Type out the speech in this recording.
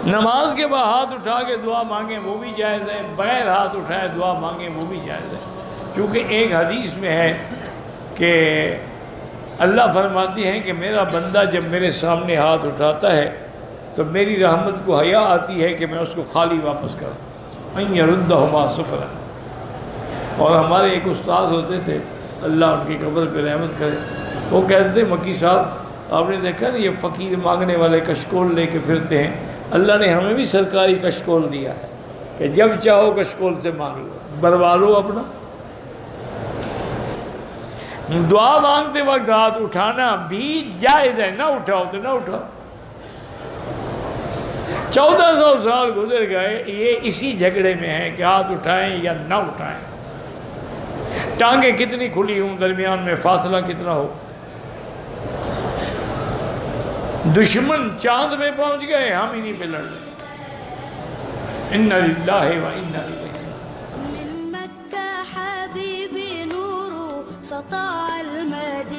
نماز کے بعد ہاتھ اٹھا کے دعا مانگیں وہ بھی جائز ہے، بغیر ہاتھ اٹھائے دعا مانگیں وہ بھی جائز ہے۔ چونکہ ایک حدیث میں ہے کہ اللہ فرماتی ہیں کہ میرا بندہ جب میرے سامنے ہاتھ اٹھاتا ہے تو میری رحمت کو حیا آتی ہے کہ میں اس کو خالی واپس کر دوں، ان یردہما صفرا۔ اور ہمارے ایک استاد ہوتے تھے، اللہ ان کی قبر پہ رحمت کرے، وہ کہتے تھے مکی صاحب آپ نے دیکھا نا یہ فقیر مانگنے والے کشکول لے کے پھرتے ہیں، اللہ نے ہمیں بھی سرکاری کشکول دیا ہے کہ جب چاہو کشکول سے مانگ لو، بروا لو اپنا۔ دعا مانگتے وقت ہاتھ اٹھانا بھی جائز ہے، نہ اٹھاؤ تو نہ اٹھاؤ۔ 1400 سال گزر گئے، یہ اسی جھگڑے میں ہے کہ ہاتھ اٹھائیں یا نہ اٹھائیں، ٹانگیں کتنی کھلی ہوں، درمیان میں فاصلہ کتنا ہو۔ دشمن چاند میں پہنچ گئے، ہم انہی پہ لڑ رہے۔ اِنَّ لِلَّهِ وَإِنَّا إِلَيْهِ راجعون۔ من مكة حبيبي نور سطع المدينة